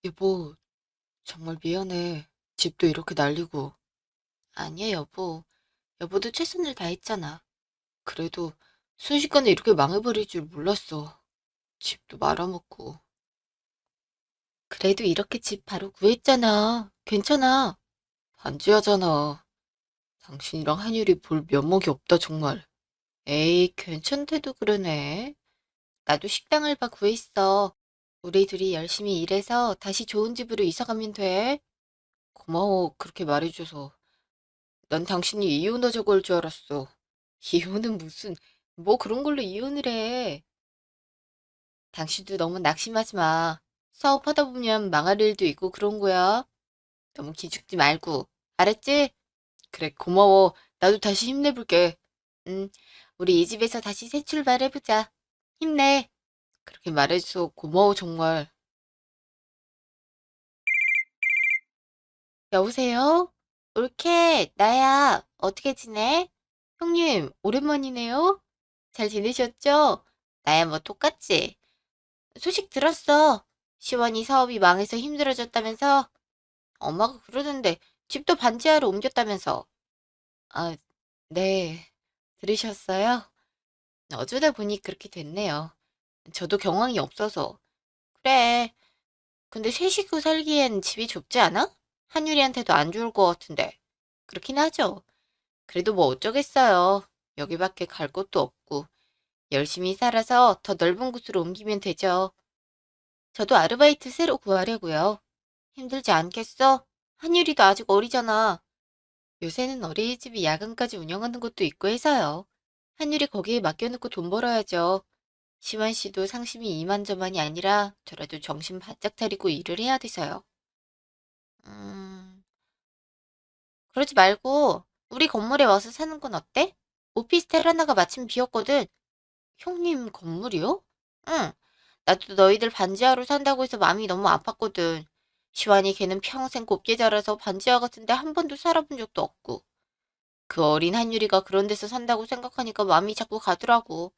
여보, 정말 미안해. 집도 이렇게 날리고. 아니야, 여보. 여보도 최선을 다했잖아. 그래도 순식간에 이렇게 망해버릴 줄 몰랐어. 집도 말아먹고. 그래도 이렇게 집 바로 구했잖아. 괜찮아. 반지하잖아. 당신이랑 한율이 볼 면목이 없다, 정말. 에이, 괜찮대도 그러네. 나도 식당을 봐 구했어. 우리 둘이 열심히 일해서 다시 좋은 집으로 이사 가면 돼. 고마워, 그렇게 말해줘서. 난 당신이 이혼하자고 할 줄 알았어. 이혼은 무슨, 뭐 그런 걸로 이혼을 해. 당신도 너무 낙심하지 마. 사업하다 보면 망할 일도 있고 그런 거야. 너무 기죽지 말고. 알았지? 그래, 고마워. 나도 다시 힘내볼게. 응, 우리 이 집에서 다시 새 출발해보자. 힘내. 그렇게 말해줘서 고마워, 정말. 여보세요? 올케, 나야. 어떻게 지내? 형님, 오랜만이네요. 잘 지내셨죠? 나야 뭐 똑같지. 소식 들었어. 시원이 사업이 망해서 힘들어졌다면서? 엄마가 그러던데 집도 반지하로 옮겼다면서. 아, 네. 들으셨어요? 어쩌다 보니 그렇게 됐네요. 저도 경황이 없어서. 그래. 근데 세 식구 살기엔 집이 좁지 않아? 한유리한테도 안 좋을 것 같은데. 그렇긴 하죠. 그래도 뭐 어쩌겠어요. 여기밖에 갈 곳도 없고. 열심히 살아서 더 넓은 곳으로 옮기면 되죠. 저도 아르바이트 새로 구하려고요. 힘들지 않겠어? 한율이도 아직 어리잖아. 요새는 어린이집이 야간까지 운영하는 곳도 있고 해서요. 한율이 거기에 맡겨놓고 돈 벌어야죠. 시완 씨도 상심이 이만저만이 아니라 저라도 정신 바짝 차리고 일을 해야 돼서요. 음, 그러지 말고 우리 건물에 와서 사는 건 어때? 오피스텔 하나가 마침 비었거든. 형님 건물이요? 응. 나도 너희들 반지하로 산다고 해서 마음이 너무 아팠거든. 시완이 걔는 평생 곱게 자라서 반지하 같은데 한 번도 살아본 적도 없고. 그 어린 한유리가 그런 데서 산다고 생각하니까 마음이 자꾸 가더라고.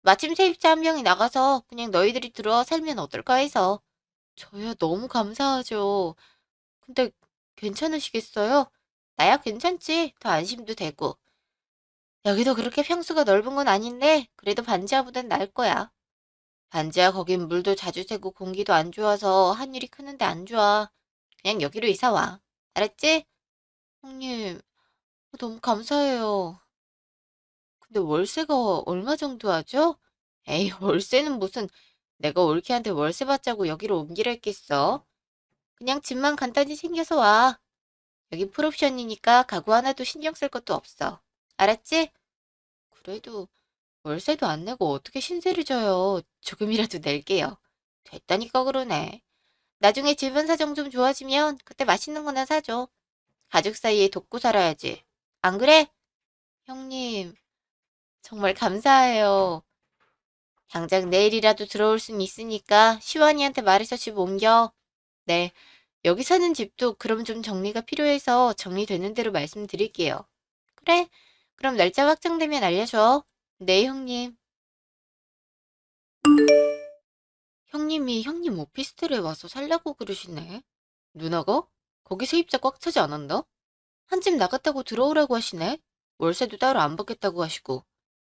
마침 세입자 한 명이 나가서 그냥 너희들이 들어와 살면 어떨까 해서. 저야 너무 감사하죠. 근데 괜찮으시겠어요? 나야 괜찮지. 더 안심도 되고. 여기도 그렇게 평수가 넓은 건 아닌데 그래도 반지하보단 나을 거야. 반지하 거긴 물도 자주 새고 공기도 안 좋아서 한일이 크는데 안 좋아. 그냥 여기로 이사 와. 알았지? 형님, 너무 감사해요. 근데 월세가 얼마 정도 하죠? 에이, 월세는 무슨 내가 올케한테 월세 받자고 여기로 옮기려 했겠어? 그냥 집만 간단히 챙겨서 와. 여기 풀옵션이니까 가구 하나도 신경 쓸 것도 없어. 알았지? 그래도 월세도 안 내고 어떻게 신세를 져요. 조금이라도 낼게요. 됐다니까 그러네. 나중에 집안 사정 좀 좋아지면 그때 맛있는 거나 사줘. 가족 사이에 돕고 살아야지. 안 그래? 형님, 정말 감사해요. 당장 내일이라도 들어올 순 있으니까 시완이한테 말해서 집 옮겨. 네, 여기 사는 집도 그럼 좀 정리가 필요해서 정리되는 대로 말씀드릴게요. 그래, 그럼 날짜 확정되면 알려줘. 네, 형님. 형님이 형님 오피스텔에 와서 살려고 그러시네. 누나가? 거기 세입자 꽉 차지 않았나? 한 집 나갔다고 들어오라고 하시네. 월세도 따로 안 받겠다고 하시고.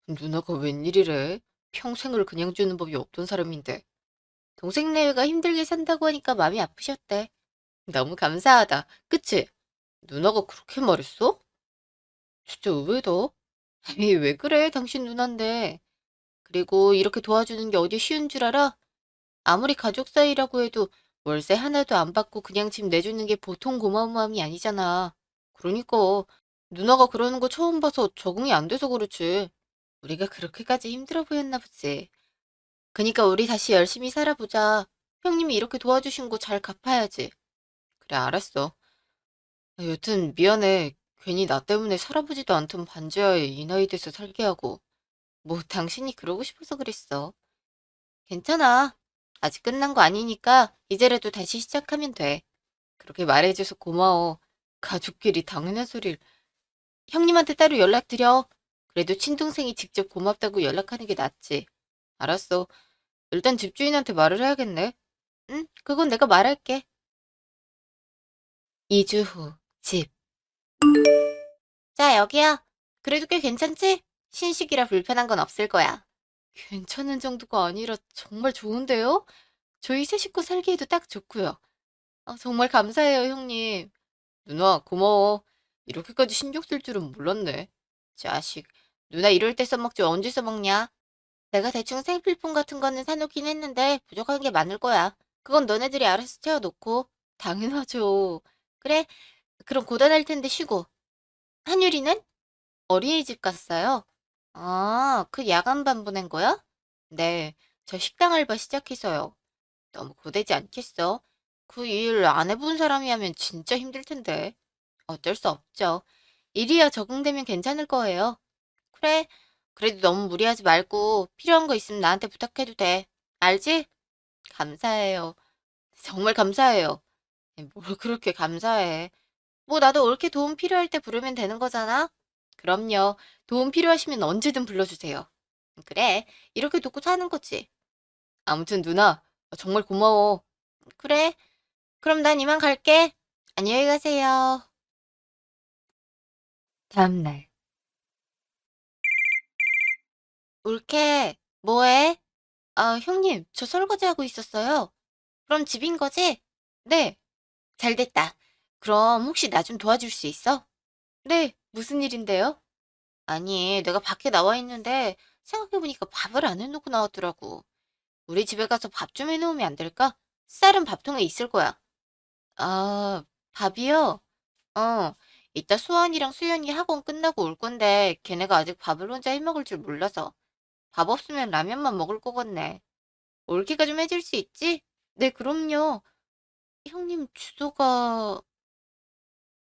누나가 웬일이래? 평생을 그냥 주는 법이 없던 사람인데. 동생 내외가 힘들게 산다고 하니까 마음이 아프셨대. 너무 감사하다. 그치? 누나가 그렇게 말했어? 진짜 의외다. 에이, 왜 그래? 당신 누난데. 그리고 이렇게 도와주는 게 어디 쉬운 줄 알아? 아무리 가족 사이라고 해도 월세 하나도 안 받고 그냥 집 내주는 게 보통 고마운 마음이 아니잖아. 그러니까 누나가 그러는 거 처음 봐서 적응이 안 돼서 그렇지. 우리가 그렇게까지 힘들어 보였나 보지. 그니까 우리 다시 열심히 살아보자. 형님이 이렇게 도와주신 거 잘 갚아야지. 그래, 알았어. 여튼 미안해. 괜히 나 때문에 살아보지도 않던 반지하에 이 나이 돼서 살게 하고. 뭐 당신이 그러고 싶어서 그랬어. 괜찮아. 아직 끝난 거 아니니까 이제라도 다시 시작하면 돼. 그렇게 말해줘서 고마워. 가족끼리 당연한 소리를. 형님한테 따로 연락드려. 그래도 친동생이 직접 고맙다고 연락하는 게 낫지. 알았어. 일단 집주인한테 말을 해야겠네. 응, 그건 내가 말할게. 2주 후, 집. 자, 여기야. 그래도 꽤 괜찮지? 신식이라 불편한 건 없을 거야. 괜찮은 정도가 아니라 정말 좋은데요? 저희 세 식구 살기에도 딱 좋고요. 정말 감사해요, 형님. 누나, 고마워. 이렇게까지 신경 쓸 줄은 몰랐네. 자식, 누나 이럴 때 써먹지 언제 써먹냐? 내가 대충 생필품 같은 거는 사놓긴 했는데 부족한 게 많을 거야. 그건 너네들이 알아서 채워놓고. 당연하죠. 그래, 그럼 고단할 텐데 쉬고. 한유리는? 어린이집 갔어요. 아, 그 야간반 보낸 거야? 네, 저 식당 알바 시작해서요. 너무 고되지 않겠어? 그 일 안 해본 사람이 하면 진짜 힘들 텐데. 어쩔 수 없죠. 일이야 적응되면 괜찮을 거예요. 그래, 그래도 너무 무리하지 말고 필요한 거 있으면 나한테 부탁해도 돼. 알지? 감사해요. 정말 감사해요. 뭘 그렇게 감사해. 뭐 나도 올케 도움 필요할 때 부르면 되는 거잖아? 그럼요. 도움 필요하시면 언제든 불러주세요. 그래, 이렇게 돕고 사는 거지. 아무튼 누나, 정말 고마워. 그래, 그럼 난 이만 갈게. 안녕히 가세요. 다음날. 올케, 뭐해? 형님, 저 설거지하고 있었어요. 그럼 집인 거지? 네, 잘 됐다. 그럼 혹시 나 좀 도와줄 수 있어? 네, 무슨 일인데요? 아니, 내가 밖에 나와 있는데 생각해보니까 밥을 안 해놓고 나왔더라고. 우리 집에 가서 밥 좀 해놓으면 안 될까? 쌀은 밥통에 있을 거야. 아, 밥이요? 어, 이따 수환이랑 수연이 학원 끝나고 올 건데 걔네가 아직 밥을 혼자 해먹을 줄 몰라서 밥 없으면 라면만 먹을 것 같네. 올기가 좀 해줄 수 있지? 네, 그럼요. 형님 주소가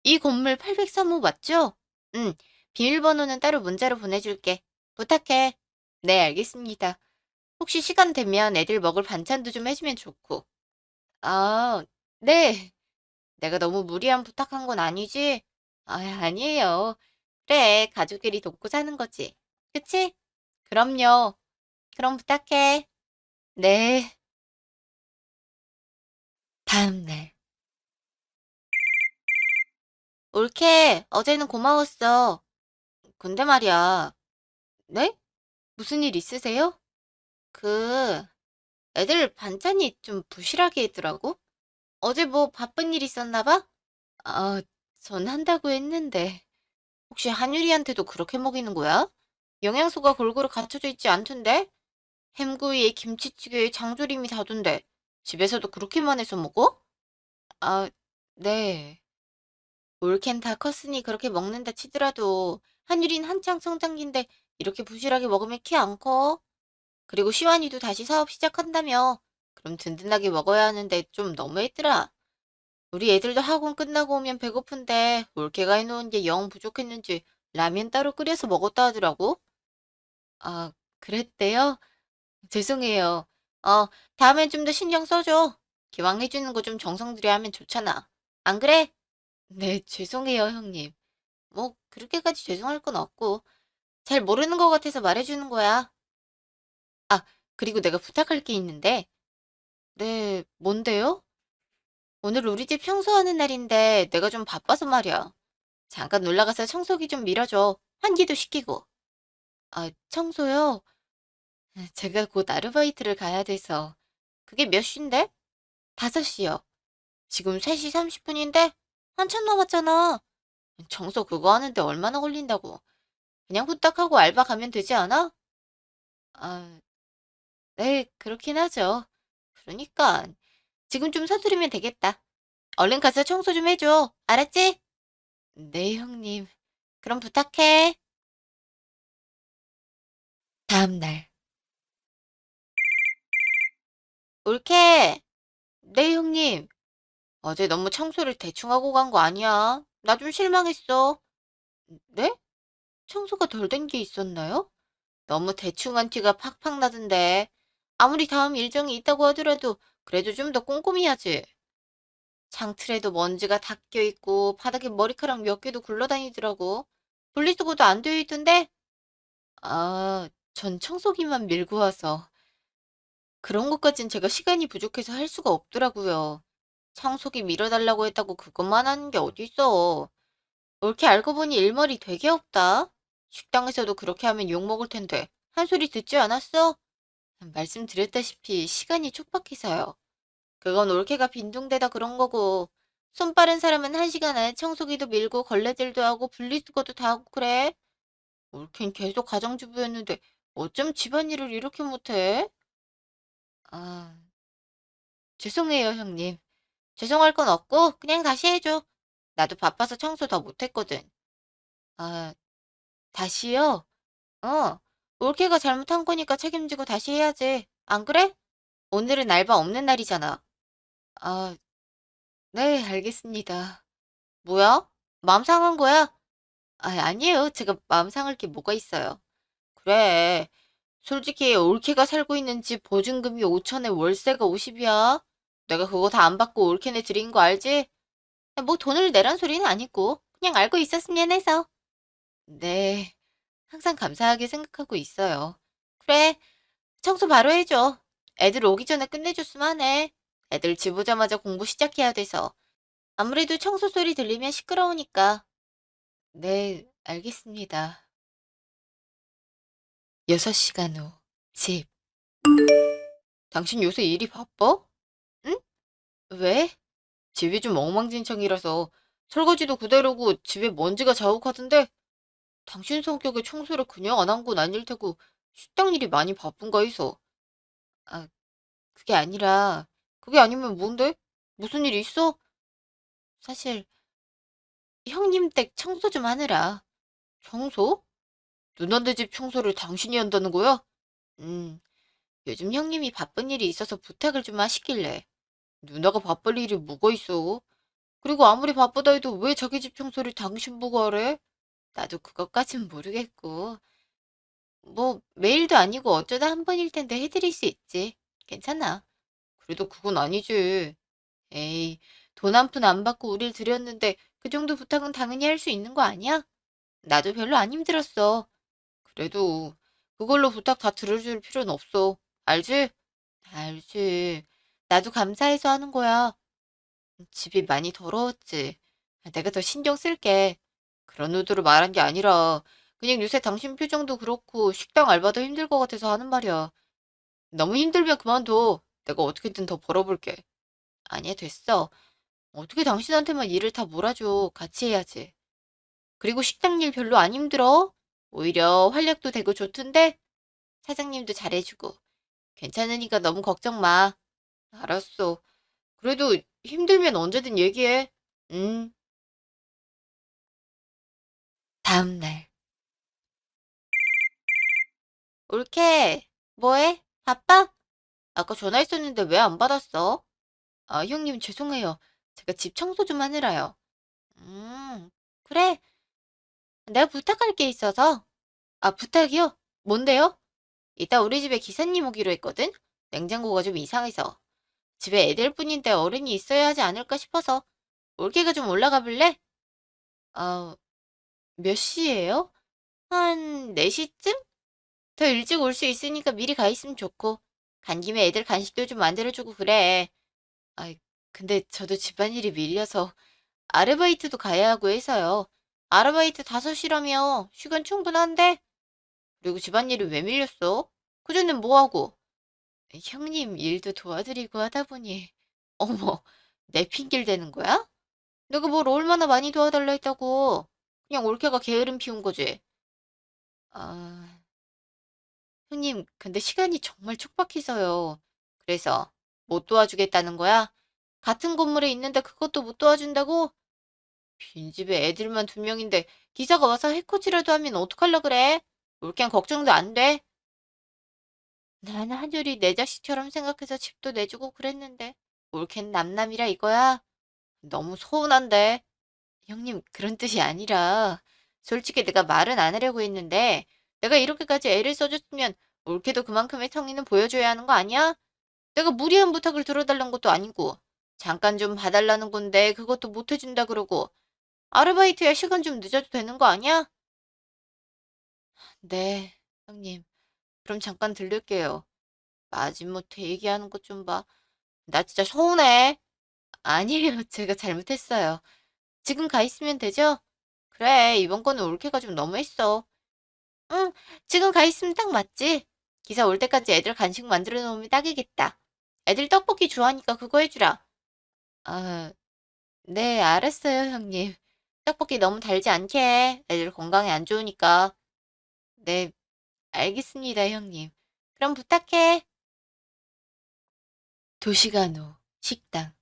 이 건물 803호 맞죠? 응, 비밀번호는 따로 문자로 보내줄게. 부탁해. 네, 알겠습니다. 혹시 시간 되면 애들 먹을 반찬도 좀 해주면 좋고. 아, 네. 내가 너무 무리한 부탁한 건 아니지? 아니에요. 그래, 가족끼리 돕고 사는 거지. 그치? 그럼요. 그럼 부탁해. 네. 다음날. 올케, 어제는 고마웠어. 근데 말이야. 네? 무슨 일 있으세요? 그, 애들 반찬이 좀 부실하게 있더라고? 어제 뭐 바쁜 일 있었나 봐? 아, 전 한다고 했는데. 혹시 한유리한테도 그렇게 먹이는 거야? 영양소가 골고루 갖춰져 있지 않던데? 햄구이에 김치찌개에 장조림이 다던데. 집에서도 그렇게만 해서 먹어? 아, 네. 올캔 다 컸으니 그렇게 먹는다 치더라도 한유린 한창 성장기인데 이렇게 부실하게 먹으면 키 안 커. 그리고 시완이도 다시 사업 시작한다며. 그럼 든든하게 먹어야 하는데 좀 너무했더라. 우리 애들도 학원 끝나고 오면 배고픈데 올케가 해놓은 게 영 부족했는지 라면 따로 끓여서 먹었다 하더라고. 아, 그랬대요? 죄송해요. 어, 다음엔 좀 더 신경 써줘. 기왕 해주는 거 좀 정성 들여 하면 좋잖아. 안 그래? 네, 죄송해요, 형님. 뭐, 그렇게까지 죄송할 건 없고. 잘 모르는 것 같아서 말해주는 거야. 아, 그리고 내가 부탁할 게 있는데. 네, 뭔데요? 오늘 우리 집 청소하는 날인데 내가 좀 바빠서 말이야. 잠깐 놀러가서 청소기 좀 밀어줘. 환기도 시키고. 아, 청소요? 제가 곧 아르바이트를 가야 돼서. 그게 몇 시인데? 5시요. 지금 3시 30분인데? 한참 남았잖아. 청소 그거 하는데 얼마나 걸린다고. 그냥 후딱 하고 알바 가면 되지 않아? 아, 네, 그렇긴 하죠. 그러니까. 지금 좀 서두르면 되겠다. 얼른 가서 청소 좀 해줘. 알았지? 네, 형님. 그럼 부탁해. 다음날. 올케. 네, 형님. 어제 너무 청소를 대충 하고 간 거 아니야? 나 좀 실망했어. 네? 청소가 덜 된 게 있었나요? 너무 대충한 티가 팍팍 나던데. 아무리 다음 일정이 있다고 하더라도 그래도 좀 더 꼼꼼히 하지. 창틀에도 먼지가 다 껴있고 바닥에 머리카락 몇 개도 굴러다니더라고. 분리수거도 안 되어 있던데? 전 청소기만 밀고 와서. 그런 것까진 제가 시간이 부족해서 할 수가 없더라고요. 청소기 밀어달라고 했다고 그것만 하는 게 어딨어. 옳게 알고 보니 일머리 되게 없다. 식당에서도 그렇게 하면 욕먹을 텐데 한 소리 듣지 않았어? 말씀드렸다시피 시간이 촉박해서요. 그건 올케가 빈둥대다 그런 거고 손 빠른 사람은 한 시간 안에 청소기도 밀고 걸레질도 하고 분리수거도 다 하고 그래. 올케는 계속 가정주부였는데 어쩜 집안일을 이렇게 못해? 아, 죄송해요, 형님. 죄송할 건 없고 그냥 다시 해줘. 나도 바빠서 청소 더 못했거든. 아, 다시요? 어, 올케가 잘못한 거니까 책임지고 다시 해야지. 안 그래? 오늘은 알바 없는 날이잖아. 아, 네, 알겠습니다. 뭐야? 마음 상한 거야? 아, 아니에요. 제가 마음 상할 게 뭐가 있어요. 그래. 솔직히 올케가 살고 있는 집 보증금이 5천에 월세가 50이야. 내가 그거 다 안 받고 올케네 드린 거 알지? 뭐 돈을 내란 소리는 아니고 그냥 알고 있었으면 해서. 네, 항상 감사하게 생각하고 있어요. 그래, 청소 바로 해줘. 애들 오기 전에 끝내줬으면 해. 애들 집 오자마자 공부 시작해야 돼서. 아무래도 청소 소리 들리면 시끄러우니까. 네, 알겠습니다. 6시간 후, 집. 당신 요새 일이 바빠? 응? 왜? 집이 좀 엉망진창이라서 설거지도 그대로고 집에 먼지가 자욱하던데 당신 성격에 청소를 그냥 안 한 건 아닐 테고 식당 일이 많이 바쁜가 해서. 아, 그게 아니라 그게 아니면 뭔데? 무슨 일 있어? 사실 형님 댁 청소 좀 하느라. 청소? 누나네 집 청소를 당신이 한다는 거야? 음, 요즘 형님이 바쁜 일이 있어서 부탁을 좀 하시길래. 누나가 바쁠 일이 뭐가 있어? 그리고 아무리 바쁘다 해도 왜 자기 집 청소를 당신 보고 하래? 나도 그것까진 모르겠고. 뭐 매일도 아니고 어쩌다 한 번일 텐데 해드릴 수 있지. 괜찮아. 그래도 그건 아니지. 에이, 돈 한 푼 안 받고 우릴 들였는데 그 정도 부탁은 당연히 할 수 있는 거 아니야? 나도 별로 안 힘들었어. 그래도 그걸로 부탁 다 들어줄 필요는 없어. 알지? 알지. 나도 감사해서 하는 거야. 집이 많이 더러웠지. 내가 더 신경 쓸게. 그런 의도로 말한 게 아니라 그냥 요새 당신 표정도 그렇고 식당 알바도 힘들 것 같아서 하는 말이야. 너무 힘들면 그만둬. 내가 어떻게든 더 벌어볼게. 아니야, 됐어. 어떻게 당신한테만 일을 다 몰아줘. 같이 해야지. 그리고 식당 일 별로 안 힘들어. 오히려 활력도 되고 좋던데? 사장님도 잘해주고. 괜찮으니까 너무 걱정 마. 알았어. 그래도 힘들면 언제든 얘기해. 응. 다음날. 올케, 뭐해? 바빠? 아까 전화했었는데 왜 안 받았어? 아, 형님 죄송해요. 제가 집 청소 좀 하느라요. 그래. 내가 부탁할 게 있어서. 아, 부탁이요? 뭔데요? 이따 우리 집에 기사님 오기로 했거든? 냉장고가 좀 이상해서. 집에 애들 뿐인데 어른이 있어야 하지 않을까 싶어서. 올케가 좀 올라가 볼래? 아, 몇 시예요? 한 4시쯤? 더 일찍 올 수 있으니까 미리 가 있으면 좋고. 간 김에 애들 간식도 좀 만들어주고 그래. 아이, 근데 저도 집안일이 밀려서 아르바이트도 가야 하고 해서요. 아르바이트 5시라며 시간 충분한데? 그리고 집안일이 왜 밀렸어? 그전엔 뭐하고? 형님 일도 도와드리고 하다 보니 어머, 내 핑계를 대는 거야? 내가 뭘 얼마나 많이 도와달라 했다고. 그냥 올케가 게으름 피운 거지. 아, 형님, 근데 시간이 정말 촉박해서요. 그래서 못 도와주겠다는 거야? 같은 건물에 있는데 그것도 못 도와준다고? 빈집에 애들만 2명인데 기사가 와서 해코지라도 하면 어떡하려 그래? 올케는 걱정도 안 돼. 나는 한율이 내 자식처럼 생각해서 집도 내주고 그랬는데 올케는 남남이라 이거야? 너무 서운한데. 형님, 그런 뜻이 아니라 솔직히 내가 말은 안 하려고 했는데 내가 이렇게까지 애를 써줬으면 올케도 그만큼의 성의는 보여줘야 하는 거 아니야? 내가 무리한 부탁을 들어달라는 것도 아니고 잠깐 좀 봐달라는 건데 그것도 못 해준다 그러고 아르바이트야 시간 좀 늦어도 되는 거 아니야? 네, 형님. 그럼 잠깐 들를게요. 마지못해 얘기하는 것 좀 봐. 나 진짜 서운해. 아니에요. 제가 잘못했어요. 지금 가 있으면 되죠? 그래, 이번 거는 올케가 좀 너무했어. 응, 지금 가 있으면 딱 맞지? 기사 올 때까지 애들 간식 만들어 놓으면 딱이겠다. 애들 떡볶이 좋아하니까 그거 해주라. 아, 네, 알았어요, 형님. 떡볶이 너무 달지 않게. 애들 건강에 안 좋으니까. 네, 알겠습니다, 형님. 그럼 부탁해. 2시간 후, 식당.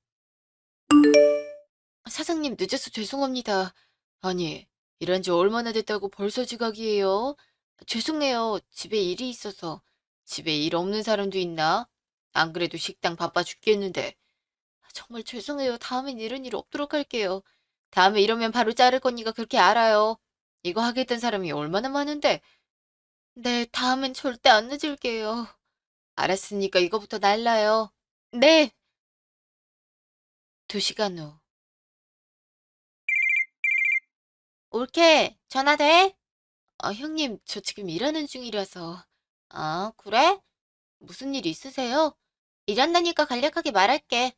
사장님, 늦어서 죄송합니다. 아니, 일한 지 얼마나 됐다고 벌써 지각이에요? 죄송해요. 집에 일이 있어서. 집에 일 없는 사람도 있나? 안 그래도 식당 바빠 죽겠는데. 정말 죄송해요. 다음엔 이런 일 없도록 할게요. 다음에 이러면 바로 자를 거니까 그렇게 알아요. 이거 하겠다는 사람이 얼마나 많은데. 네, 다음엔 절대 안 늦을게요. 알았으니까 이거부터 날라요. 네, 2시간 후. 올케, 전화 돼? 형님, 저 지금 일하는 중이라서. 아, 그래? 무슨 일 있으세요? 일한다니까 간략하게 말할게.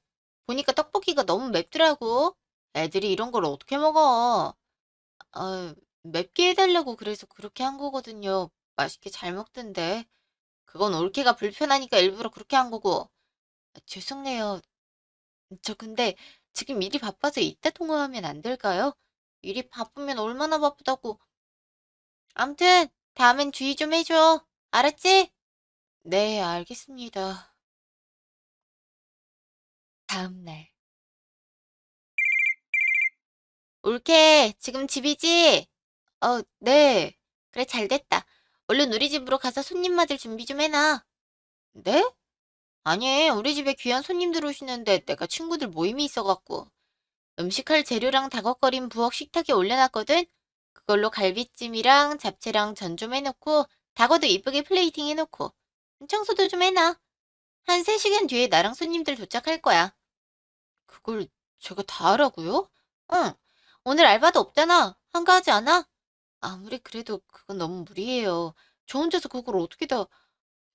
보니까 떡볶이가 너무 맵더라고. 애들이 이런 걸 어떻게 먹어? 맵게 해달라고 그래서 그렇게 한 거거든요. 맛있게 잘 먹던데. 그건 올케가 불편하니까 일부러 그렇게 한 거고. 죄송해요. 저 근데 지금 일이 바빠서 이따 통화하면 안 될까요? 일이 바쁘면 얼마나 바쁘다고. 암튼, 다음엔 주의 좀 해줘. 알았지? 네, 알겠습니다. 다음날. 올케, 지금 집이지? 네. 그래, 잘 됐다. 얼른 우리 집으로 가서 손님 맞을 준비 좀 해놔. 네? 아니, 우리 집에 귀한 손님들 오시는데 내가 친구들 모임이 있어갖고. 음식할 재료랑 다걱거린 부엌 식탁에 올려놨거든? 그걸로 갈비찜이랑 잡채랑 전 좀 해놓고, 다거도 이쁘게 플레이팅 해놓고, 청소도 좀 해놔. 한 3시간 뒤에 나랑 손님들 도착할 거야. 그걸 제가 다 하라고요? 응. 오늘 알바도 없잖아. 한가하지 않아? 아무리 그래도 그건 너무 무리예요. 저 혼자서 그걸 어떻게 다...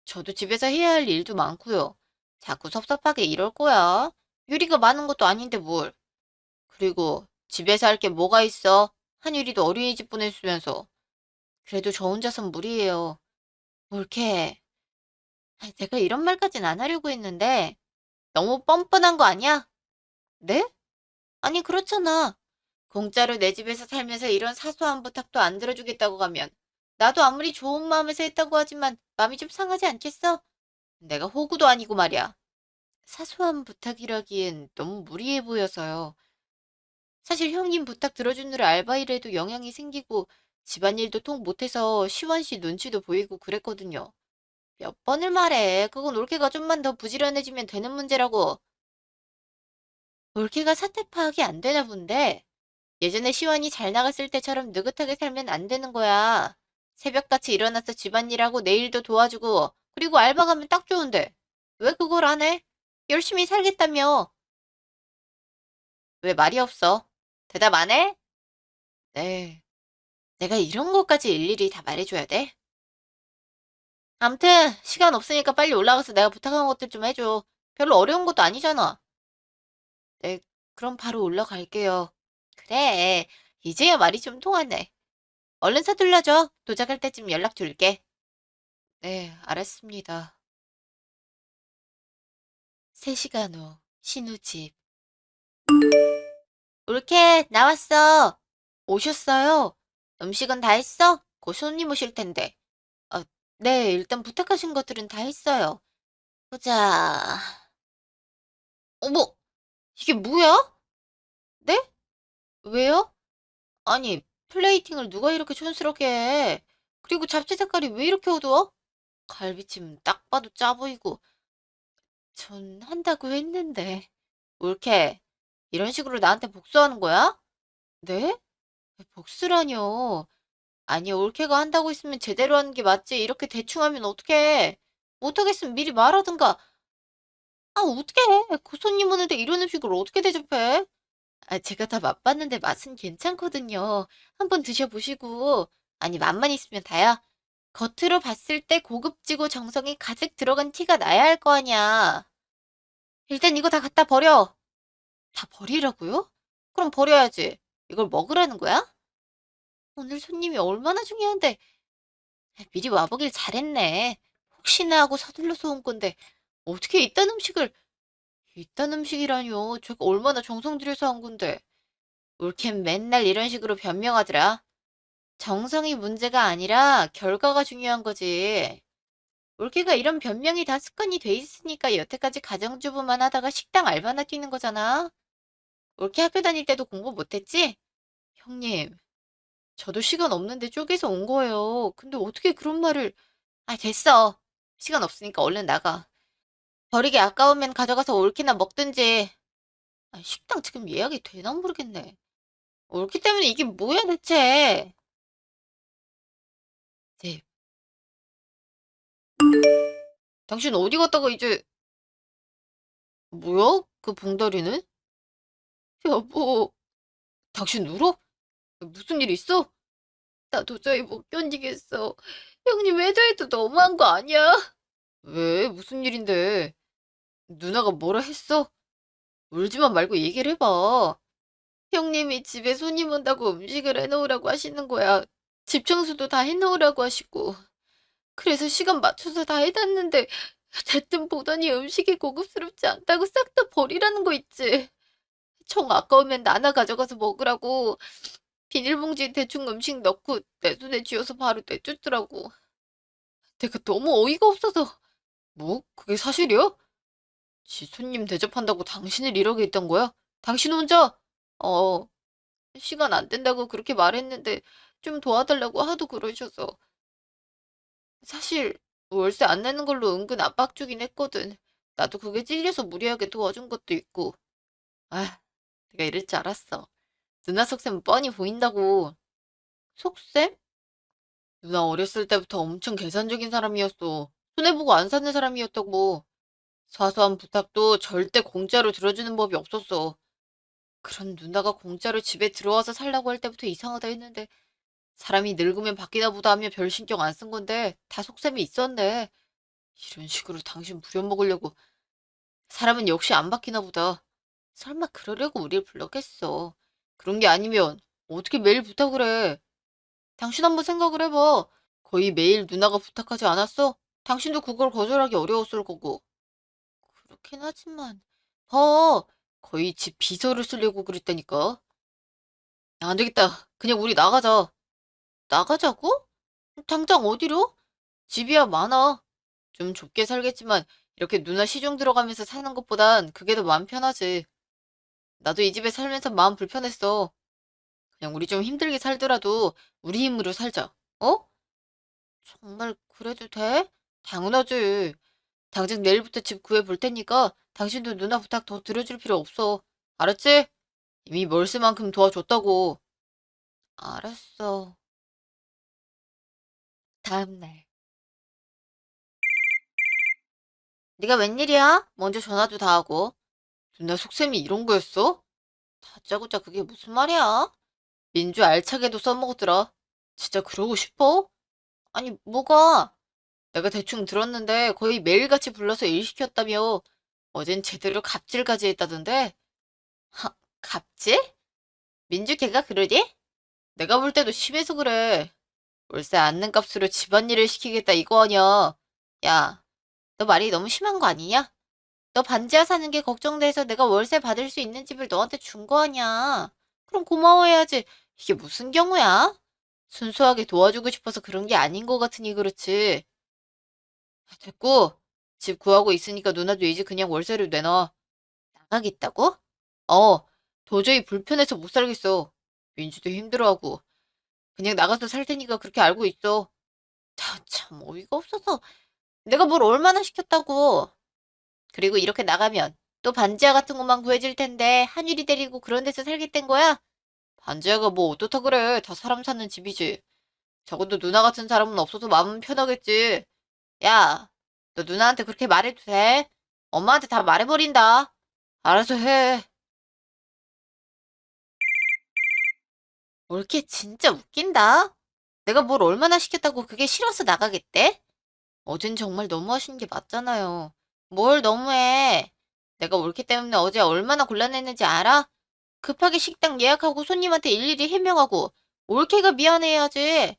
저도 집에서 해야 할 일도 많고요. 자꾸 섭섭하게 이럴 거야. 유리가 많은 것도 아닌데 뭘. 그리고 집에서 할 게 뭐가 있어? 한유리도 어린이집 보냈으면서. 그래도 저 혼자선 무리예요. 옳게. 내가 이런 말까진 안 하려고 했는데 너무 뻔뻔한 거 아니야? 네? 아니 그렇잖아. 공짜로 내 집에서 살면서 이런 사소한 부탁도 안 들어주겠다고 가면 나도 아무리 좋은 마음에서 했다고 하지만 마음이 좀 상하지 않겠어? 내가 호구도 아니고 말이야. 사소한 부탁이라기엔 너무 무리해 보여서요. 사실 형님 부탁 들어주느라 알바 일에도 영향이 생기고 집안일도 통 못해서 시원씨 눈치도 보이고 그랬거든요. 몇 번을 말해. 그건 올케가 좀만 더 부지런해지면 되는 문제라고. 올케가 사태 파악이 안 되나 본데. 예전에 시원이 잘 나갔을 때처럼 느긋하게 살면 안 되는 거야. 새벽같이 일어나서 집안일하고 내일도 도와주고 그리고 알바 가면 딱 좋은데 왜 그걸 안 해? 열심히 살겠다며. 왜 말이 없어? 대답 안 해? 네. 내가 이런 것까지 일일이 다 말해줘야 돼? 암튼 시간 없으니까 빨리 올라가서 내가 부탁한 것들 좀 해줘. 별로 어려운 것도 아니잖아. 네, 그럼 바로 올라갈게요. 그래, 이제야 말이 좀 통하네. 얼른 서둘러줘. 도착할 때쯤 연락 줄게. 네, 알았습니다. 3시간 후, 신우 집. 올케, 나왔어. 오셨어요? 음식은 다 했어? 곧 손님 오실 텐데. 네, 일단 부탁하신 것들은 다 했어요. 보자. 어머, 이게 뭐야? 네? 왜요? 아니, 플레이팅을 누가 이렇게 촌스럽게 해? 그리고 잡채 색깔이 왜 이렇게 어두워? 갈비찜 딱 봐도 짜 보이고. 전 한다고 했는데. 올케, 이런 식으로 나한테 복수하는 거야? 네? 복수라뇨. 아니, 올케가 한다고 했으면 제대로 하는 게 맞지. 이렇게 대충 하면 어떡해. 못하겠으면 미리 말하든가. 아, 어떡해. 그 손님 오는데 이런 음식을 어떻게 대접해? 제가 다 맛봤는데 맛은 괜찮거든요. 한번 드셔보시고. 아니, 맛만 있으면 다야. 겉으로 봤을 때 고급지고 정성이 가득 들어간 티가 나야 할 거 아니야. 일단 이거 다 갖다 버려. 다 버리라고요? 그럼 버려야지. 이걸 먹으라는 거야? 오늘 손님이 얼마나 중요한데. 미리 와보길 잘했네. 혹시나 하고 서둘러서 온 건데 어떻게 이딴 음식이라뇨. 제가 얼마나 정성 들여서 한 건데. 올케는 맨날 이런 식으로 변명하더라. 정성이 문제가 아니라 결과가 중요한 거지. 올케가 이런 변명이 다 습관이 돼 있으니까 여태까지 가정주부만 하다가 식당 알바나 뛰는 거잖아. 올케 학교 다닐 때도 공부 못했지? 형님, 저도 시간 없는데 쪼개서 온 거예요. 근데 어떻게 그런 말을... 아, 됐어. 시간 없으니까 얼른 나가. 버리기 아까우면 가져가서 올케나 먹든지. 아, 식당 지금 예약이 되나 모르겠네. 올케 때문에 이게 뭐야 대체? 네. 당신 어디 갔다가 이제... 뭐야? 그 봉다리는? 여보, 당신 울어? 무슨 일 있어? 나 도저히 못 견디겠어. 형님 외도해도 너무한 거 아니야? 왜? 무슨 일인데? 누나가 뭐라 했어? 울지만 말고 얘기를 해봐. 형님이 집에 손님 온다고 음식을 해놓으라고 하시는 거야. 집 청소도 다 해놓으라고 하시고. 그래서 시간 맞춰서 다 해놨는데 대뜸 보더니 음식이 고급스럽지 않다고 싹 다 버리라는 거 있지. 정 아까우면 나나 가져가서 먹으라고 비닐봉지에 대충 음식 넣고 내 손에 쥐어서 바로 내쫓더라고. 내가 너무 어이가 없어서. 뭐? 그게 사실이야? 지 손님 대접한다고 당신을 이러게 했던 거야? 당신 혼자? 어, 시간 안 된다고 그렇게 말했는데 좀 도와달라고 하도 그러셔서. 사실 월세 안 내는 걸로 은근 압박 주긴 했거든. 나도 그게 찔려서 무리하게 도와준 것도 있고. 아, 내가 이럴 줄 알았어. 누나 속셈 뻔히 보인다고. 속셈? 누나 어렸을 때부터 엄청 계산적인 사람이었어. 손해보고 안 사는 사람이었다고. 사소한 부탁도 절대 공짜로 들어주는 법이 없었어. 그런 누나가 공짜로 집에 들어와서 살라고 할 때부터 이상하다 했는데 사람이 늙으면 바뀌나 보다 하며 별 신경 안 쓴 건데 다 속셈이 있었네. 이런 식으로 당신 부려먹으려고. 사람은 역시 안 바뀌나 보다. 설마 그러려고 우릴 불렀겠어. 그런 게 아니면 어떻게 매일 부탁을 해. 당신 한번 생각을 해봐. 거의 매일 누나가 부탁하지 않았어? 당신도 그걸 거절하기 어려웠을 거고. 그렇긴 하지만 거의 집 비서를 쓰려고 그랬다니까. 안 되겠다. 그냥 우리 나가자. 나가자고? 당장 어디로? 집이야 많아. 좀 좁게 살겠지만 이렇게 누나 시중 들어가면서 사는 것보단 그게 더 마음 편하지. 나도 이 집에 살면서 마음 불편했어. 그냥 우리 좀 힘들게 살더라도 우리 힘으로 살자. 어? 정말 그래도 돼? 당연하지. 당장 내일부터 집 구해볼 테니까 당신도 누나 부탁 더 들어줄 필요 없어. 알았지? 이미 멀스만큼 도와줬다고. 알았어. 다음날. 네가 웬일이야? 먼저 전화도 다 하고. 누나 속셈이 이런 거였어? 다짜고짜 그게 무슨 말이야? 민주 알차게도 써먹었더라. 진짜 그러고 싶어? 아니, 뭐가? 내가 대충 들었는데 거의 매일같이 불러서 일 시켰다며. 어젠 제대로 갑질까지 했다던데? 하, 갑질? 민주 걔가 그러지? 내가 볼 때도 심해서 그래. 월세 안는 값으로 집안일을 시키겠다 이거 아냐. 야, 너 말이 너무 심한 거 아니냐? 너 반지하 사는 게 걱정돼서 내가 월세 받을 수 있는 집을 너한테 준 거 아니야. 그럼 고마워해야지. 이게 무슨 경우야? 순수하게 도와주고 싶어서 그런 게 아닌 것 같으니 그렇지. 아, 됐고, 집 구하고 있으니까 누나도 이제 그냥 월세를 내놔. 나가겠다고? 어, 도저히 불편해서 못 살겠어. 민주도 힘들어하고. 그냥 나가서 살 테니까 그렇게 알고 있어. 참 어이가 없어서. 내가 뭘 얼마나 시켰다고. 그리고 이렇게 나가면 또 반지하 같은 곳만 구해질 텐데 한유리 데리고 그런 데서 살겠댄 거야? 반지하가 뭐 어떻다 그래. 다 사람 사는 집이지. 적어도 누나 같은 사람은 없어서 마음은 편하겠지. 야, 너 누나한테 그렇게 말해도 돼? 엄마한테 다 말해버린다. 알아서 해. 올케 진짜 웃긴다. 내가 뭘 얼마나 시켰다고 그게 싫어서 나가겠대? 어젠 정말 너무하신 게 맞잖아요. 뭘 너무해. 내가 올케 때문에 어제 얼마나 곤란했는지 알아? 급하게 식당 예약하고 손님한테 일일이 해명하고 올케가 미안해야지.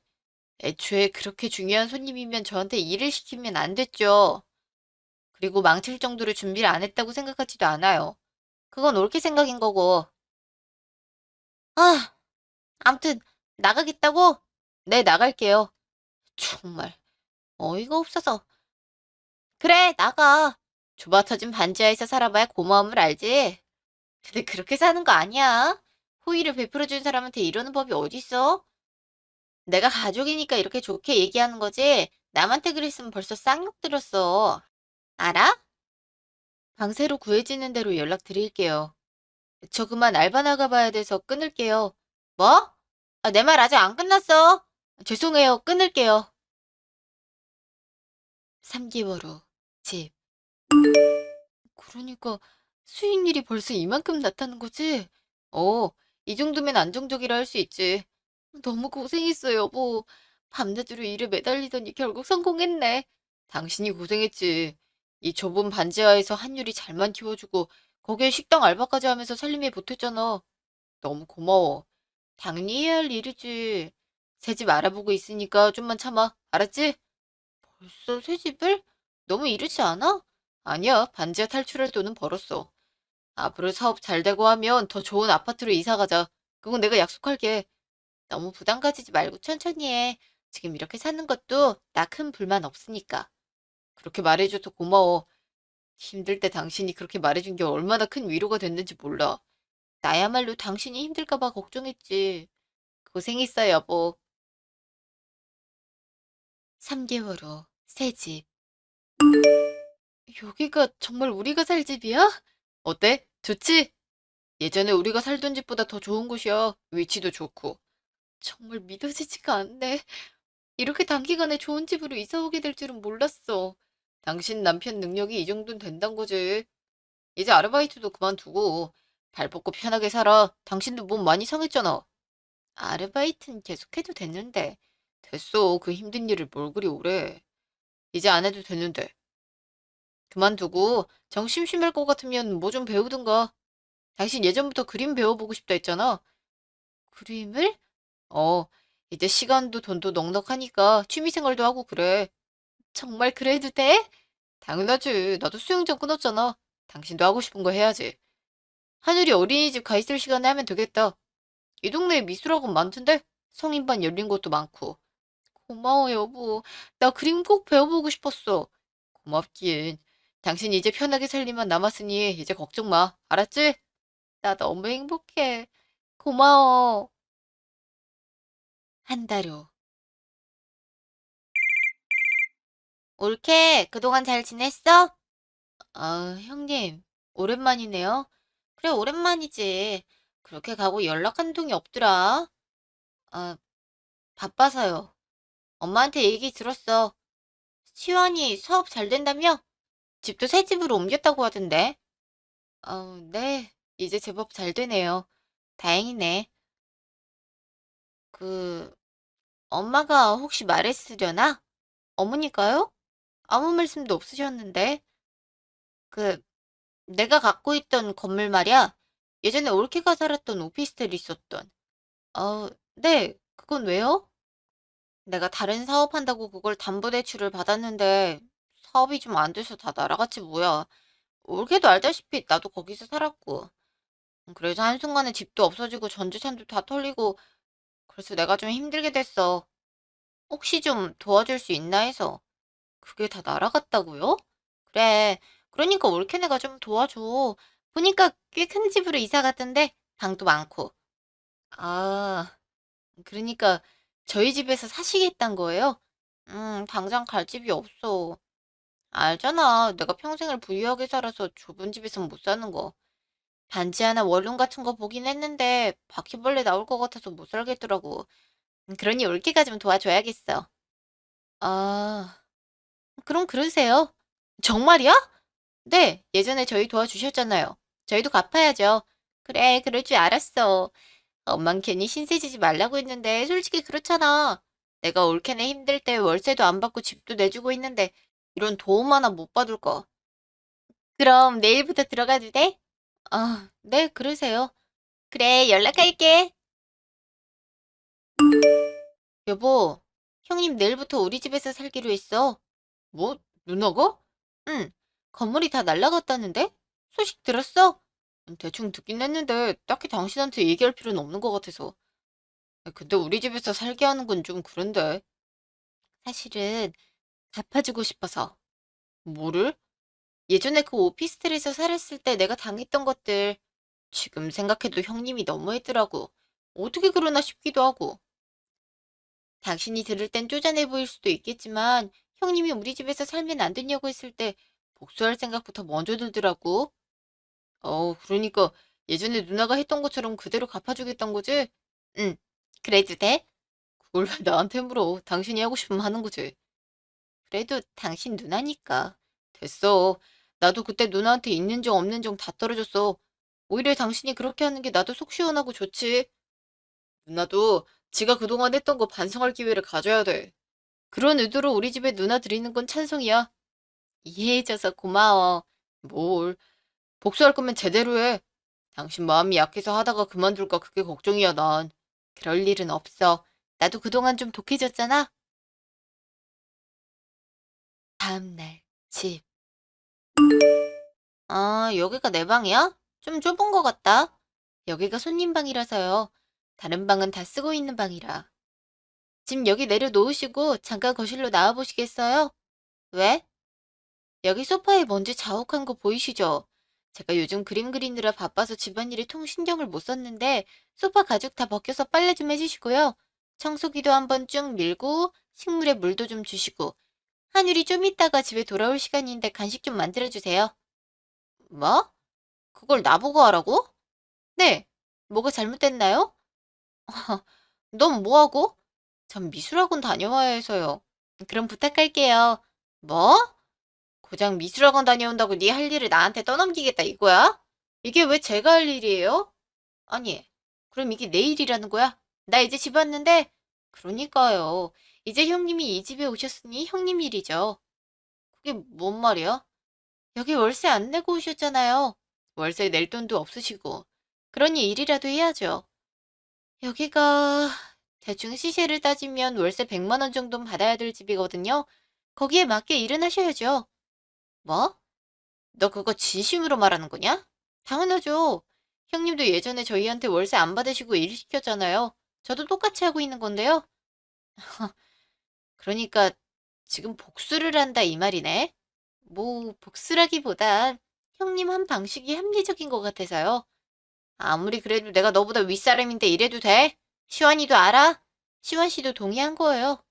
애초에 그렇게 중요한 손님이면 저한테 일을 시키면 안 됐죠. 그리고 망칠 정도로 준비를 안 했다고 생각하지도 않아요. 그건 올케 생각인 거고. 아, 암튼 나가겠다고? 네, 나갈게요. 정말 어이가 없어서. 그래, 나가. 좁아 터진 반지하에서 살아봐야 고마움을 알지. 근데 그렇게 사는 거 아니야. 호의를 베풀어준 사람한테 이러는 법이 어딨어? 내가 가족이니까 이렇게 좋게 얘기하는 거지. 남한테 그랬으면 벌써 쌍욕 들었어. 알아? 방새로 구해지는 대로 연락드릴게요. 저 그만 알바 나가봐야 돼서 끊을게요. 뭐? 아, 내 말 아직 안 끝났어. 죄송해요. 끊을게요. 3개월 후 집. 그러니까 수익률이 벌써 이만큼 났다는 거지? 어, 이 정도면 안정적이라 할 수 있지. 너무 고생했어, 여보. 밤낮으로 일에 매달리더니 결국 성공했네. 당신이 고생했지. 이 좁은 반지하에서 한율이 잘만 키워주고 거기에 식당 알바까지 하면서 살림에 보탰잖아. 너무 고마워. 당연히 해야 할 일이지. 새 집 알아보고 있으니까 좀만 참아. 알았지? 벌써 새 집을? 너무 이르지 않아? 아니야, 반지하 탈출할 돈은 벌었어. 앞으로 사업 잘 되고 하면 더 좋은 아파트로 이사 가자. 그건 내가 약속할게. 너무 부담 가지지 말고 천천히 해. 지금 이렇게 사는 것도 나 큰 불만 없으니까. 그렇게 말해줘서 고마워. 힘들 때 당신이 그렇게 말해준 게 얼마나 큰 위로가 됐는지 몰라. 나야말로 당신이 힘들까 봐 걱정했지. 고생했어, 여보. 3개월 후 새 집. 여기가 정말 우리가 살 집이야? 어때? 좋지? 예전에 우리가 살던 집보다 더 좋은 곳이야. 위치도 좋고. 정말 믿어지지가 않네. 이렇게 단기간에 좋은 집으로 이사 오게 될 줄은 몰랐어. 당신 남편 능력이 이 정도는 된단 거지. 이제 아르바이트도 그만두고 발 뻗고 편하게 살아. 당신도 몸 많이 상했잖아. 아르바이트는 계속해도 됐는데. 됐어. 그 힘든 일을 뭘 그리 오래 해. 이제 안 해도 되는데. 그만두고 정 심심할 것 같으면 뭐 좀 배우든가. 당신 예전부터 그림 배워보고 싶다 했잖아. 그림을? 어, 이제 시간도 돈도 넉넉하니까 취미생활도 하고 그래. 정말 그래도 돼? 당연하지. 나도 수영장 끊었잖아. 당신도 하고 싶은 거 해야지. 하늘이 어린이집 가 있을 시간에 하면 되겠다. 이 동네에 미술학원 많던데? 성인반 열린 곳도 많고. 고마워, 여보. 나 그림 꼭 배워보고 싶었어. 고맙긴. 당신 이제 편하게 살 일만 남았으니 이제 걱정 마. 알았지? 나 너무 행복해. 고마워. 한 달 후. 올케, 그동안 잘 지냈어? 아, 형님, 오랜만이네요. 그래, 오랜만이지. 그렇게 가고 연락 한 통이 없더라. 아, 바빠서요. 엄마한테 얘기 들었어. 시환이 사업 잘 된다며? 집도 새 집으로 옮겼다고 하던데. 네. 이제 제법 잘 되네요. 다행이네. 그, 엄마가 혹시 말했으려나? 어머니가요? 아무 말씀도 없으셨는데. 그, 내가 갖고 있던 건물 말이야. 예전에 올케가 살았던 오피스텔 있었던. 네. 그건 왜요? 내가 다른 사업한다고 그걸 담보대출을 받았는데 사업이 좀 안 돼서 다 날아갔지 뭐야. 올케도 알다시피 나도 거기서 살았고. 그래서 한순간에 집도 없어지고 전재산도 다 털리고 그래서 내가 좀 힘들게 됐어. 혹시 좀 도와줄 수 있나 해서. 그게 다 날아갔다고요? 그래. 그러니까 올케네가 좀 도와줘. 보니까 꽤 큰 집으로 이사 갔던데 방도 많고. 아, 그러니까 저희 집에서 사시겠단 거예요? 당장 갈 집이 없어. 알잖아. 내가 평생을 부유하게 살아서 좁은 집에선 못 사는 거. 반지 하나 원룸 같은 거 보긴 했는데 바퀴벌레 나올 것 같아서 못 살겠더라고. 그러니 올케가 좀 도와줘야겠어. 아, 그럼 그러세요. 정말이야? 네, 예전에 저희 도와주셨잖아요. 저희도 갚아야죠. 그래, 그럴 줄 알았어. 엄만 괜히 신세 지지 말라고 했는데 솔직히 그렇잖아. 내가 올케네 힘들 때 월세도 안 받고 집도 내주고 있는데 이런 도움 하나 못 받을 거. 그럼 내일부터 들어가도 돼? 아, 네, 그러세요. 그래, 연락할게. 여보, 형님 내일부터 우리 집에서 살기로 했어. 뭐? 누나가? 응, 건물이 다 날라갔다는데? 소식 들었어? 대충 듣긴 했는데 딱히 당신한테 얘기할 필요는 없는 것 같아서. 근데 우리 집에서 살게 하는 건 좀 그런데. 사실은 갚아주고 싶어서. 뭐를? 예전에 그 오피스텔에서 살았을 때 내가 당했던 것들. 지금 생각해도 형님이 너무했더라고. 어떻게 그러나 싶기도 하고. 당신이 들을 땐 쪼잔해 보일 수도 있겠지만 형님이 우리 집에서 살면 안 되냐고 했을 때 복수할 생각부터 먼저 들더라고. 그러니까 예전에 누나가 했던 것처럼 그대로 갚아주겠단 거지? 응, 그래도 돼? 그걸 왜 나한테 물어? 당신이 하고 싶으면 하는 거지. 그래도 당신 누나니까. 됐어. 나도 그때 누나한테 있는 정 없는 정 다 떨어졌어. 오히려 당신이 그렇게 하는 게 나도 속 시원하고 좋지. 누나도 지가 그동안 했던 거 반성할 기회를 가져야 돼. 그런 의도로 우리 집에 누나 드리는 건 찬성이야. 이해해줘서 고마워. 뭘, 복수할 거면 제대로 해. 당신 마음이 약해서 하다가 그만둘까 그게 걱정이야, 난. 그럴 일은 없어. 나도 그동안 좀 독해졌잖아. 다음날, 집. 아, 여기가 내 방이야? 좀 좁은 것 같다. 여기가 손님 방이라서요. 다른 방은 다 쓰고 있는 방이라. 짐 여기 내려놓으시고 잠깐 거실로 나와보시겠어요? 왜? 여기 소파에 먼지 자욱한 거 보이시죠? 제가 요즘 그림 그리느라 바빠서 집안일에 통 신경을 못 썼는데 소파 가죽 다 벗겨서 빨래 좀 해주시고요. 청소기도 한번 쭉 밀고 식물에 물도 좀 주시고 한율이 좀 있다가 집에 돌아올 시간인데 간식 좀 만들어주세요. 뭐? 그걸 나보고 하라고? 네. 뭐가 잘못됐나요? 넌 뭐하고? 전 미술학원 다녀와야 해서요. 그럼 부탁할게요. 뭐? 고작 미술학원 다녀온다고 네 할 일을 나한테 떠넘기겠다 이거야? 이게 왜 제가 할 일이에요? 아니, 그럼 이게 내 일이라는 거야? 나 이제 집 왔는데? 그러니까요. 이제 형님이 이 집에 오셨으니 형님 일이죠. 그게 뭔 말이야? 여기 월세 안 내고 오셨잖아요. 월세 낼 돈도 없으시고. 그러니 일이라도 해야죠. 여기가 대충 시세를 따지면 월세 100만 원 정도는 받아야 될 집이거든요. 거기에 맞게 일은 하셔야죠. 뭐? 너 그거 진심으로 말하는 거냐? 당연하죠. 형님도 예전에 저희한테 월세 안 받으시고 일 시켰잖아요. 저도 똑같이 하고 있는 건데요. 그러니까 지금 복수를 한다 이 말이네. 뭐 복수라기보단 형님 한 방식이 합리적인 것 같아서요. 아무리 그래도 내가 너보다 윗사람인데 이래도 돼? 시완이도 알아? 시완 씨도 동의한 거예요.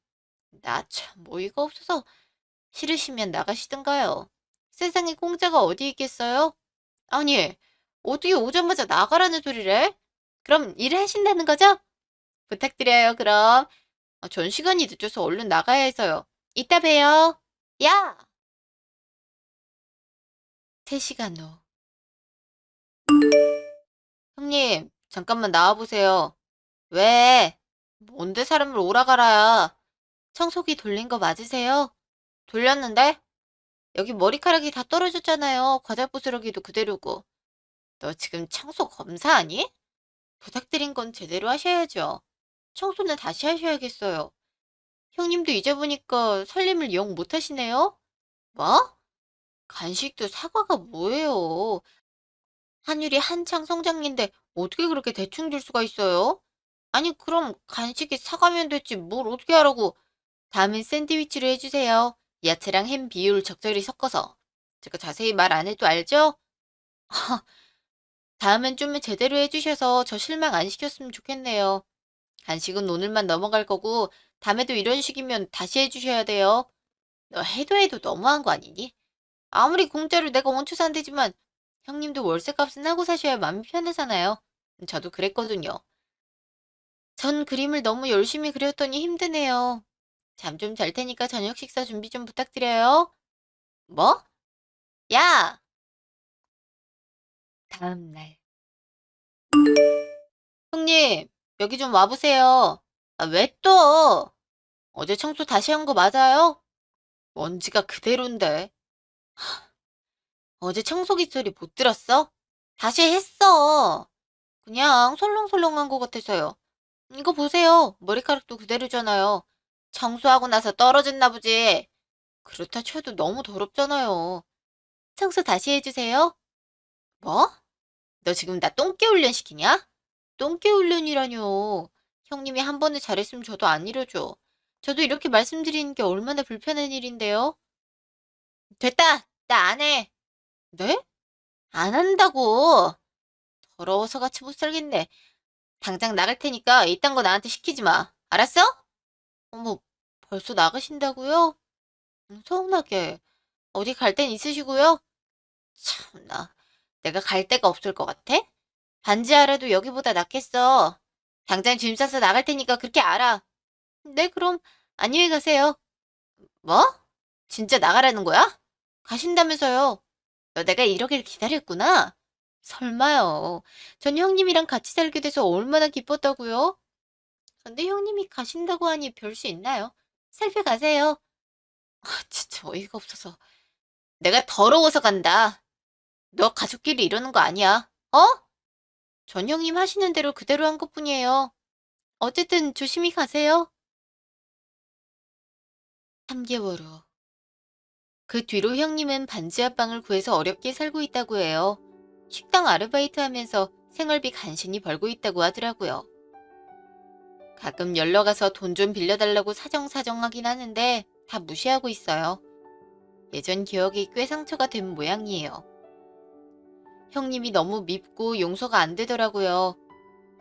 나 참 어이가 없어서 싫으시면 나가시든가요. 세상에 공짜가 어디 있겠어요? 아니, 어떻게 오자마자 나가라는 소리를 해? 그럼 일을 하신다는 거죠? 부탁드려요, 그럼. 전 시간이 늦어서 얼른 나가야 해서요. 이따 봬요. 야! 3시간 후. 형님, 잠깐만 나와보세요. 왜? 뭔데 사람을 오라가라야. 청소기 돌린 거 맞으세요? 돌렸는데? 여기 머리카락이 다 떨어졌잖아요. 과자 부스러기도 그대로고. 너 지금 청소 검사하니? 부탁드린 건 제대로 하셔야죠. 청소는 다시 하셔야겠어요. 형님도 이제 보니까 살림을 영 못하시네요? 뭐? 간식도 사과가 뭐예요? 한율이 한창 성장기인데 어떻게 그렇게 대충 줄 수가 있어요? 아니 그럼 간식이 사과면 됐지 뭘 어떻게 하라고. 다음엔 샌드위치로 해주세요. 야채랑 햄 비율 적절히 섞어서. 제가 자세히 말 안 해도 알죠? 다음엔 좀 제대로 해주셔서 저 실망 안 시켰으면 좋겠네요. 간식은 오늘만 넘어갈 거고 다음에도 이런 식이면 다시 해주셔야 돼요. 너 해도 해도 너무한 거 아니니? 아무리 공짜로 내가 얹혀 산대지만 형님도 월세값은 하고 사셔야 마음이 편하잖아요. 저도 그랬거든요. 전 그림을 너무 열심히 그렸더니 힘드네요. 잠 좀 잘 테니까 저녁 식사 준비 좀 부탁드려요. 뭐? 야! 다음날. 형님, 여기 좀 와보세요. 왜 또? 어제 청소 다시 한 거 맞아요? 먼지가 그대로인데. 어제 청소기 소리 못 들었어? 다시 했어. 그냥 설렁설렁한 것 같아서요. 이거 보세요. 머리카락도 그대로잖아요. 청소하고 나서 떨어졌나 보지. 그렇다 쳐도 너무 더럽잖아요. 청소 다시 해주세요. 뭐? 너 지금 나 똥개 훈련 시키냐? 똥개 훈련이라뇨. 형님이 한 번에 잘했으면 저도 안 이러죠. 저도 이렇게 말씀드리는 게 얼마나 불편한 일인데요. 됐다. 나 안 해. 네? 안 한다고. 더러워서 같이 못 살겠네. 당장 나갈 테니까 이딴 거 나한테 시키지 마. 알았어? 어머, 벌써 나가신다고요? 서운하게. 어디 갈 땐 있으시고요? 참나, 내가 갈 데가 없을 것 같아? 반지 하라도 여기보다 낫겠어. 당장 짐 싸서 나갈 테니까 그렇게 알아. 네, 그럼 안녕히 가세요. 뭐? 진짜 나가라는 거야? 가신다면서요. 너 내가 이러길 기다렸구나. 설마요. 전 형님이랑 같이 살게 돼서 얼마나 기뻤다고요? 근데 형님이 가신다고 하니 별 수 있나요? 살펴가세요. 아, 진짜 어이가 없어서. 내가 더러워서 간다. 너 가족끼리 이러는 거 아니야. 어? 전 형님 하시는 대로 그대로 한 것뿐이에요. 어쨌든 조심히 가세요. 3개월 후. 그 뒤로 형님은 반지 하방을 구해서 어렵게 살고 있다고 해요. 식당 아르바이트 하면서 생활비 간신히 벌고 있다고 하더라고요. 가끔 연락 와서 돈 좀 빌려달라고 사정사정하긴 하는데 다 무시하고 있어요. 예전 기억이 꽤 상처가 된 모양이에요. 형님이 너무 밉고 용서가 안 되더라고요.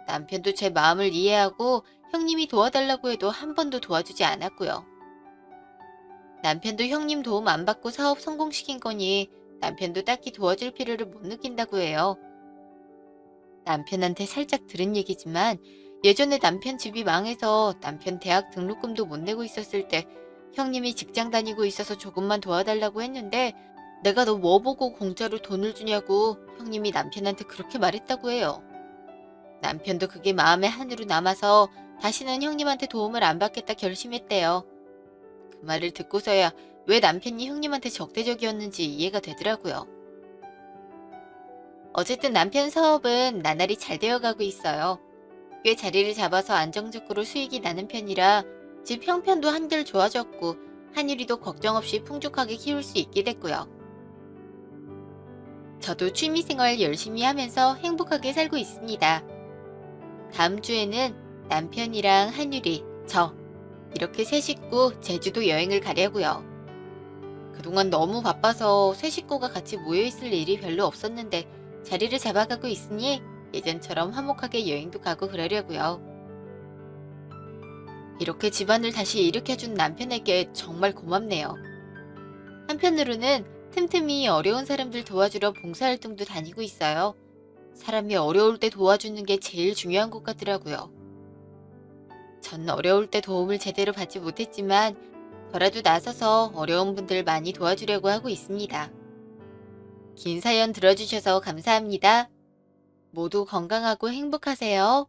남편도 제 마음을 이해하고 형님이 도와달라고 해도 한 번도 도와주지 않았고요. 남편도 형님 도움 안 받고 사업 성공시킨 거니 남편도 딱히 도와줄 필요를 못 느낀다고 해요. 남편한테 살짝 들은 얘기지만 예전에 남편 집이 망해서 남편 대학 등록금도 못 내고 있었을 때 형님이 직장 다니고 있어서 조금만 도와달라고 했는데 내가 너 뭐 보고 공짜로 돈을 주냐고 형님이 남편한테 그렇게 말했다고 해요. 남편도 그게 마음에 한으로 남아서 다시는 형님한테 도움을 안 받겠다 결심했대요. 그 말을 듣고서야 왜 남편이 형님한테 적대적이었는지 이해가 되더라고요. 어쨌든 남편 사업은 나날이 잘 되어가고 있어요. 꽤 자리를 잡아서 안정적으로 수익이 나는 편이라 집 형편도 한결 좋아졌고 한유리도 걱정 없이 풍족하게 키울 수 있게 됐고요. 저도 취미생활 열심히 하면서 행복하게 살고 있습니다. 다음 주에는 남편이랑 한유리, 저 이렇게 세 식구 제주도 여행을 가려고요. 그동안 너무 바빠서 세 식구가 같이 모여있을 일이 별로 없었는데 자리를 잡아가고 있으니 예전처럼 화목하게 여행도 가고 그러려고요. 이렇게 집안을 다시 일으켜준 남편에게 정말 고맙네요. 한편으로는 틈틈이 어려운 사람들 도와주러 봉사활동도 다니고 있어요. 사람이 어려울 때 도와주는 게 제일 중요한 것 같더라고요. 전 어려울 때 도움을 제대로 받지 못했지만 저라도 나서서 어려운 분들 많이 도와주려고 하고 있습니다. 긴 사연 들어주셔서 감사합니다. 모두 건강하고 행복하세요.